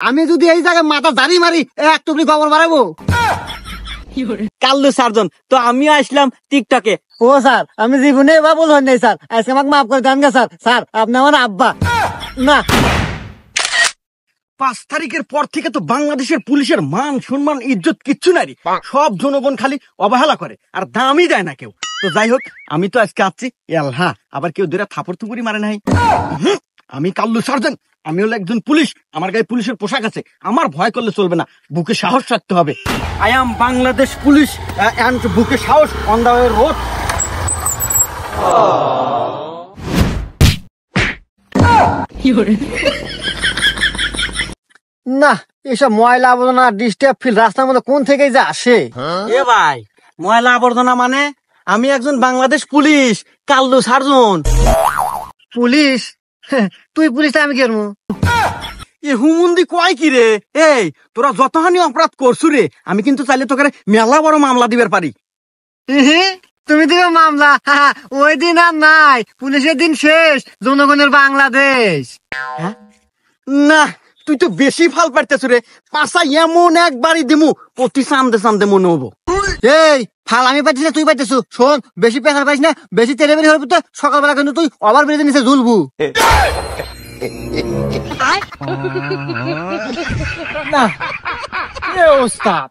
আমি যদি এই জায়গায় মাথা দাড়ি মারি এক টুকরি খবর বাড়াবো। কাল্লু সার্জন, তো আমিও আসলাম টিকটকে। ও স্যার, আমি জীবনে এবার বলবেন নাই স্যার, আজকে আমাকে মাফ করে দেন গা স্যার। স্যার আপনি আমার আব্বা না। 5 তারিখের পর থেকে তো বাংলাদেশের পুলিশের মান সম্মান ইজ্জত কিচ্ছু নাই, সব জনগণ খালি অবহেলা করে আর দামই দেয় না কেউ। তো যাই হোক, আমি তো আজকে আসছি এলহা, আবার কেউ দুইটা থাপড় থুপুরি মারে নাই। আমি কাল্লু সার্জন, আমি হলো একজন পুলিশ, আমার গায়ে পুলিশের পোশাক আছে, আমার ভয় করলে চলবে না, বুকে সাহস রাখতে হবে। I am Bangladesh police and বুকে সাহস অন দা রোড। না, এসব ময়লা আবর্জনা ডিস্টার্ব ফিল রাস্তার মধ্যে কোন থেকে যে আসে? এ ভাই, ময়লা আবর্জনা মানে আমি একজন Bangladesh police, Kallu surgeon. Police? তুই পুলিশ, আমি কেমন? এ হুমুন্দি কয় কি রে? এই তোরা যতখানি অপরাধ করছু রে, আমি কিন্তু চাইলে তোকে মেলা বড় মামলা দিবার পারি। তুমি দিবে মামলা? ওই দিন আর নাই, পুলিশের দিন শেষ, জনগণের বাংলাদেশ। না, তুই তো বেশি ফাল পারতেছ রে, পাশা এমন একবারই দিমু প্রতি সামদে সামদে মনে হবো। এই ফাল আমি পাইছি না তুই পাইতেছ? শোন, বেশি পেশার পাইস না, বেশি তেলেবেরি হয়ে তো সকালবেলা কিন্তু তুই ওভার ব্রিজের নিচে ঝুলবু। না ওস্তাদ,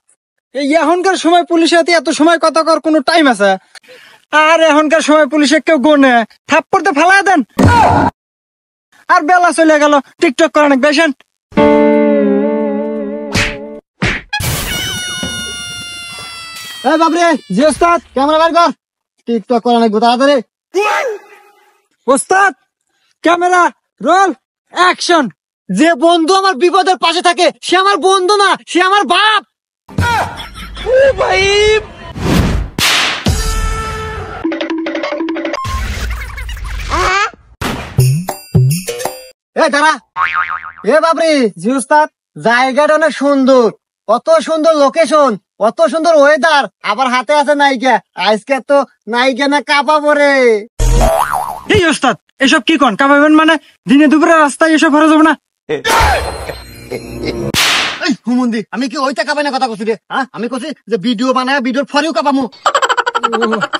এই এখনকার সময় পুলিশের হাতে এত সময় কথা কর কোনো টাইম আছে? আর এখনকার সময় পুলিশে কেউ গনে থাপ্পড়তে ফেলা দেন, আর বেলা চলে গেল টিকটক করে অনেক বেশন। এই বাবরে, জি ওস্তাদ। ক্যামেরা বের কর, টিকটক করে অনেক তাড়াতাড়ি। ওস্তাদ, ক্যামেরা রোল অ্যাকশন। যে বন্ধু আমার বিপদের পাশে থাকে সে আমার বন্ধু না, সে আমার বাপ। ভাই এ দাঁড়া। এ বাবরে, জি ওস্তাদ। জায়গাটা অনেক সুন্দর, কত সুন্দর লোকেশন, কত সুন্দর ওয়েদার, আবার হাতে আছে নায়িকা। আজকে তো নায়িকা না কাপা পরে। এই ওস্তাদ, এসব কি কোন কাপাবেন মানে? দিনে দুপুরে রাস্তায় এসব ভরা যাবে না। এই হুমুন্দি, আমি কি ওইটা কাপাই কথা কছি রে? আমি কছি যে ভিডিও বানায়, ভিডিওর ফরেও কাপামু।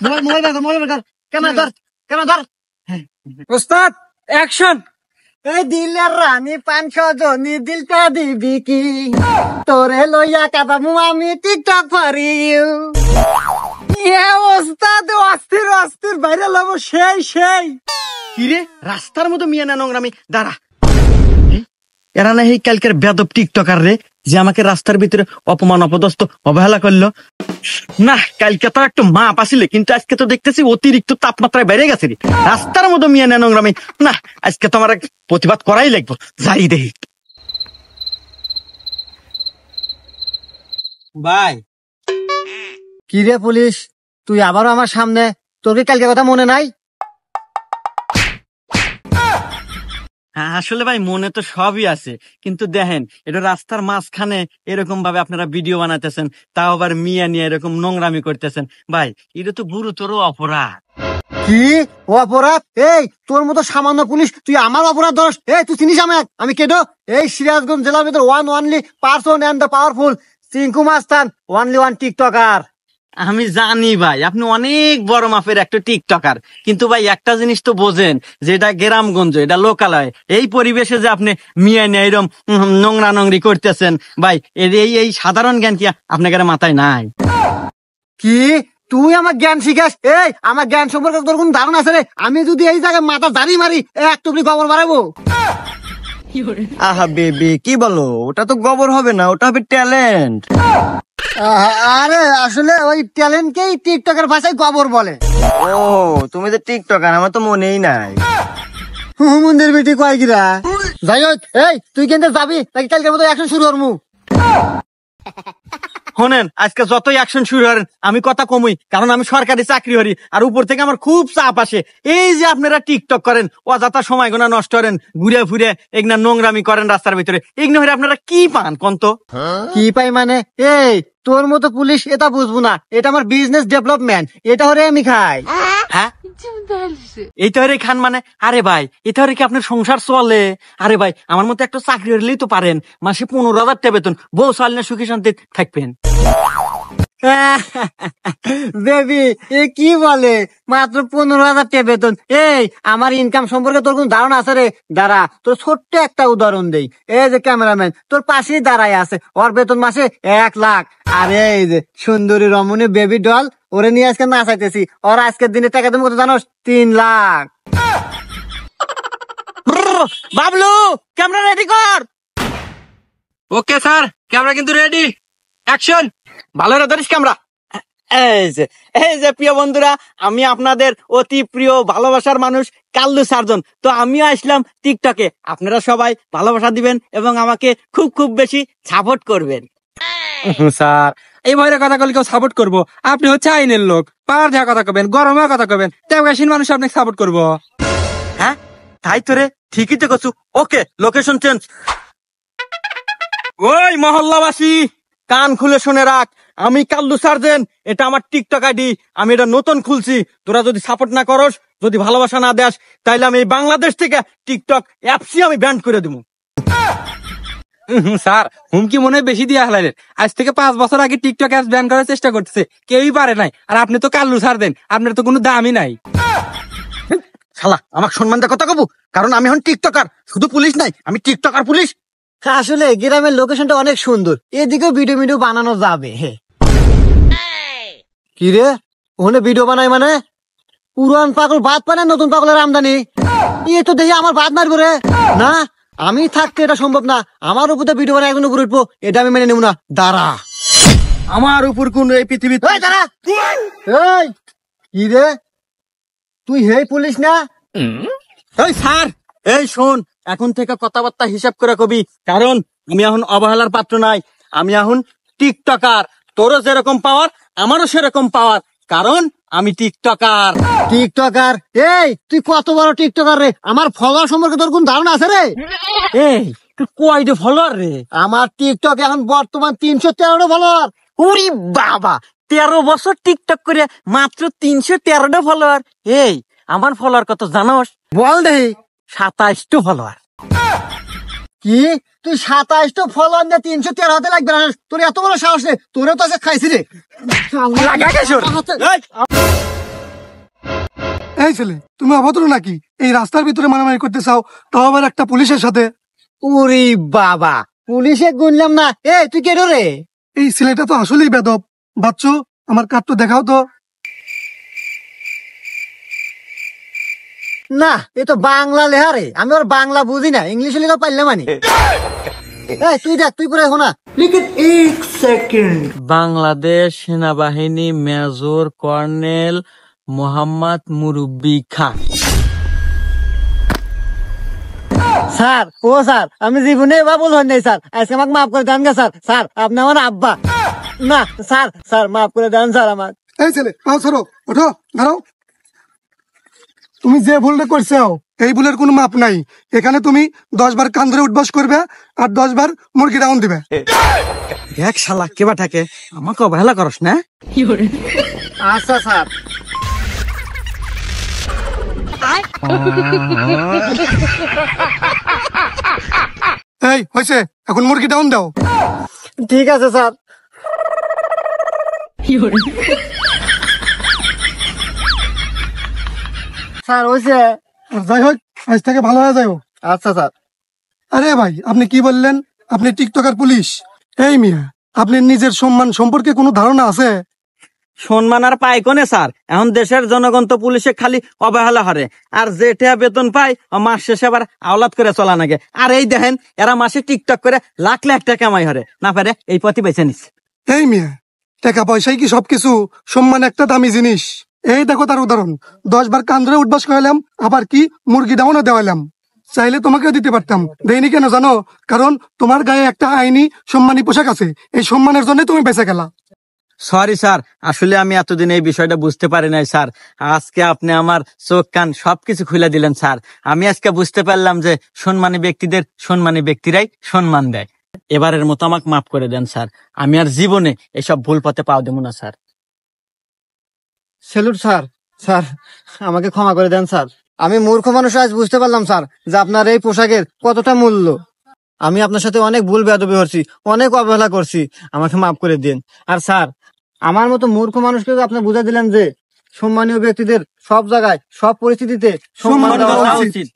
মোবাইল বের কর, মোবাইল বের কর, ক্যামেরা ধর, ক্যামেরা ধর। ওস্তাদ অ্যাকশন। এই দিলের রানী পান সজনী দিলটা দিবি কি, তোরে লইয়া কাপামু আমি টিকটক ফরিউ। ওস্তাদ অস্থির অস্থির ভাইরাল হবো, সেই সেই। কিরে, রাস্তার মতো মিয়া না নোংরামি? দাঁড়া, এরা না এই কালকের বেদব টিকটকার রে, যে আমাকে রাস্তার ভিতরে অপমান অপদস্থ অবহেলা করলো। না, কালকে তো একটু মাপ আসিলে, কিন্তু আজকে তো দেখতেছি অতিরিক্ত তাপমাত্রায় বেড়ে গেছে রে, রাস্তার মতো মিয়া না নোংরামি। না, আজকে তো আমার প্রতিবাদ করাই লাগবে, যাই দেখি। ভাই, কি রে পুলিশ, তুই আবারও আমার সামনে? তোর কি কালকে কথা মনে নাই? হ্যাঁ, আসলে ভাই মনে তো সবই আছে, কিন্তু দেখেন এটা রাস্তার মাঝখানে এরকম ভাবে আপনারা ভিডিও বানাতেছেন, তাও আবার মিয়া নিয়ে এরকম নোংরামি করতেছেন, ভাই এটা তো গুরুতর অপরাধ। কি অপরাধ? এই তোর মতো সামান্য পুলিশ তুই আমার অপরাধ ধরস? এই তুই চিনিস আমি কেডো? এই সিরাজগঞ্জ জেলার ভিতর one only person and the powerful Chinku মাস্তান, অনলি ওয়ান টিকটকার। আমি জানি ভাই আপনি অনেক বড় মাপের একটা টিকটকার, কিন্তু ভাই একটা জিনিস তো বোঝেন যে এটা গ্রামগঞ্জ, এটা লোকালয়, এই পরিবেশে যে আপনি মিয়া নিয়ে এরকম নোংরা নোংরি করতেছেন, ভাই এই সাধারণ জ্ঞান কি আপনার মাথায় নাই? কি তুই আমার জ্ঞান শিখাস? এই আমার জ্ঞান সম্পর্কে তোর কোন ধারণা আছে রে? আমি যদি এই জায়গায় মাথা দাড়ি মারি এক টুকরি খবর বাড়াবো। আহা বেবি, কি বলো? ওটা তো গোবর হবে না, ওটা হবে ট্যালেন্ট। আরে আসলে ওই ট্যালেন্টকেই টিকটকের ভাষায় গোবর বলে। ও, তুমি তো টিকটকার, আমার তো মনেই নাই। হুমুন্দের বেটি কয় কিরা? যাই হোক, এই তুই কিন্তু যাবি নাকি কালকের মতো অ্যাকশন শুরু করমু? শোনেন, আজকে যতই অ্যাকশন শুরু করেন আমি কথা কমই, কারণ আমি সরকারি চাকরি করি, আর উপর থেকে আমার খুব চাপ আসে। এই যে আপনারা টিকটক করেন, অযথা সময় গোনা নষ্ট করেন, ঘুরে ফিরে এগনা নোংরামি করেন রাস্তার ভিতরে, এগুলো হলে আপনারা কি পান কন্ত? কি পাই মানে? এই তোর মতো পুলিশ এটা বুঝবো না, এটা আমার বিজনেস ডেভেলপমেন্ট, এটা হরে আমি খাই। হ্যাঁ এই তো খান মানে, আরে ভাই এটা কি আপনার সংসার চলে? আরে ভাই আমার মতো একটা চাকরি হলেই তো পারেন, মাসে 15,000 টাকা বেতন, বউ চাল না সুখী শান্তি থাকবেন। বেবি এ কি বলে, মাত্র 15,000 টাকা বেতন? এই আমার ইনকাম সম্পর্কে তোর কোন ধারণা আছে রে? দাঁড়া, তোর ছোট্ট একটা উদাহরণ দেই। এই যে ক্যামেরাম্যান তোর পাশেই দাঁড়ায় আছে, ওর বেতন মাসে 1 লাখ। আর এই যে সুন্দরী রমণী বেবি ডল, ওরে নিয়ে আজকে নাচাইতেছি, ওর আজকের দিনে টাকা তুমি কত জানোস? 3 লাখ। বাবলু ক্যামেরা রেডি কর। ওকে স্যার, ক্যামেরা কিন্তু রেডি, অ্যাকশন। ভালো রে ধরিস ক্যামেরা। এই যে প্রিয় বন্ধুরা, আমি আপনাদের অতি প্রিয় ভালোবাসার মানুষ কাল্লু সার্জন। তো আমিও আসলাম টিকটকে, আপনারা সবাই ভালোবাসা দিবেন এবং আমাকে খুব খুব বেশি সাপোর্ট করবেন। স্যার এই ভয়ের কথা বলে কেউ সাপোর্ট করবো? আপনি হচ্ছে আইনের লোক, পাওয়ার দেওয়া কথা কবেন, গরমে কথা কবেন, তেমন মানুষ আপনাকে সাপোর্ট করবো। হ্যাঁ তাই তো রে, ঠিকই তো করছু। ওকে লোকেশন চেঞ্জ। ওই মহল্লাবাসী কান খুলে শুনে রাখ, আমি কাল্লু সার্জেন, এটা আমার টিকটক আইডি, আমি এটা নতুন খুলছি। তোরা যদি সাপোর্ট না করস, যদি ভালোবাসা না দেস, তাইলে আমি এই বাংলাদেশ থেকে টিকটক অ্যাপসই আমি ব্যান করে দেবো। স্যার হুমকি মনে হয় বেশি দিয়ে হালাইলেন। আজ থেকে 5 বছর আগে টিকটক অ্যাপস ব্যান করার চেষ্টা করতেছে, কেউই পারে নাই। আর আপনি তো কাল্লু স্যার দেন, আপনার তো কোনো দামই নাই। শালা আমাকে সম্মান দিয়ে কথা কব, কারণ আমি এখন টিকটকার, শুধু পুলিশ নাই, আমি টিকটকার পুলিশ। আসলে গ্রামের লোকেশনটা অনেক সুন্দর, এদিকেও ভিডিও ভিডিও বানানো যাবে। হে কি রে, ওখানে ভিডিও বানাই মানে? পুরান পাগল ভাত পানে, নতুন পাগলের আমদানি। এ তো দেখি আমার ভাত মারবো রে। না, আমি থাকতে এটা সম্ভব না, আমার উপরে ভিডিও বানায় একজন উপরে উঠবো, এটা আমি মেনে নেব না। দাঁড়া, আমার উপর কোন এই পৃথিবীতে এই দাঁড়া। এই কি রে, তুই হেই পুলিশ না? এই স্যার, এই শোন, এখন থেকে কথাবার্তা হিসাব করে কবি, কারণ আমি এখন অবহেলার পাত্র নাই, আমি এখন টিকটকার। তোরও যেরকম পাওয়ার আমারও সেরকম পাওয়ার, কারণ আমি টিকটকার। টিকটকার? এই তুই কত বড় টিকটকার রে? আমার ফলোয়ার সম্পর্কে তোর কোন ধারণা আছে রে? এই তুই কয়টা ফলোয়ার রে? আমার টিকটক এখন বর্তমান 313টা ফলোয়ার। ওরে বাবা, 13 বছর টিকটক করে মাত্র 313টা ফলোয়ার। এই আমার ফলোয়ার কত জানোস? বল দেখি। 27টা ফলোয়ার। কি তুই 27টা ফলোয়ার দিয়ে 313 হতে লাগবে না? তোর এত বড় সাহস রে, তোরে তো আজকে খাইছি রে। এই, এই ছেলে, তুমি অভদ্র নাকি? এই রাস্তার ভিতরে মারামারি করতে চাও, তাও আবার একটা পুলিশের সাথে? ওরে বাবা, পুলিশে গুনলাম না। এই তুই কেডো রে? এই ছেলেটা তো আসলেই বেদব। বাচ্চু, আমার কার্ড তো দেখাও তো। না, এ তো বাংলা লেখা রে, আমি ওর বাংলা বুঝি না, ইংলিশে লেখা পারলাম মানে। এই তুই দেখ, তুই পরে শোনা। বাংলাদেশ সেনাবাহিনী মেজর কর্নেল মোহাম্মদ মুরব্বী খান। স্যার, ও স্যার, আমি জীবনে বাবুল হন নাই স্যার, আজকে আমাকে মাফ করে দেন গে স্যার। স্যার আপনি আমার আব্বা না। স্যার, স্যার মাফ করে দেন স্যার আমার। এই ছেলে, পাও ছাড়ো, ওঠো, দাঁড়াও। তুমি যে ভুলটা করছো, এই ভুলের কোনো মাপ নাই। এখানে তুমি 10 বার কান ধরে উঠবাস করবে আর 10 বার মুরগি ডাউন দিবে। এক শালা কেবা থাকে, আমাকে অবহেলা করস না। আচ্ছা স্যার। এই হয়েছে, এখন মুরগি ডাউন দাও। ঠিক আছে স্যার। স্যার হয়েছে। আর যাই হোক, আজ থেকে ভালো হয়ে যাও। আচ্ছা স্যার। আরে ভাই, আপনি কি বললেন? আপনি টিকটকার পুলিশ? এই মিয়া, আপনার নিজের সম্মান সম্পর্কে কোনো ধারণা আছে? সম্মান আর পাই কোনে স্যার, এখন দেশের জনগণ তো পুলিশে খালি অবহেলা হারে, আর যেটা বেতন পায় মাস শেষে আবার আওলাদ করে চলা নাগে। আর এই দেখেন, এরা মাসে টিকটক করে লাখ লাখ টাকা কামাই হরে না পারে, এই পথই বেছে নিচ্ছে। এই মিয়া, টাকা পয়সাই কি সবকিছু? সম্মান একটা দামি জিনিস। এই দেখো তার উদাহরণ, 10 বার কান ধরে উঠবাস করালাম, আবার কি মুরগি ডাউনও দেওয়ালাম। চাইলে তোমাকেও দিতে পারতাম, দেয়নি কেন জানো? কারণ তোমার গায়ে একটা আইনি সম্মানী পোশাক আছে, এই সম্মানের জন্য তুমি বেঁচে গেলা। সরি স্যার, আসলে আমি এতদিন এই বিষয়টা বুঝতে পারি নাই স্যার। আজকে আপনি আমার চোখ কান সবকিছু খুলে দিলেন স্যার। আমি আজকে বুঝতে পারলাম যে সম্মানী ব্যক্তিদের সম্মানী ব্যক্তিরাই সম্মান দেয়। এবারের মতো আমাকে মাফ করে দেন স্যার, আমি আর জীবনে এসব ভুল পথে পাও দেবো না স্যার। Salute sir. স্যার আমাকে ক্ষমা করে দেন স্যার। আমি মূর্খ মানুষ আজ বুঝতে পারলাম স্যার যে আপনার এই পোশাকের কতটা মূল্য। আমি আপনার সাথে অনেক ভুল বেয়াদবি করছি, অনেক অবহেলা করছি, আমাকে মাফ করে দিন। আর স্যার আমার মতো মূর্খ মানুষকে আপনি বুঝা দিলেন যে সম্মানীয় ব্যক্তিদের সব জায়গায় সব পরিস্থিতিতে সম্মান সম্মান দেওয়া দেওয়া উচিত। উচিত।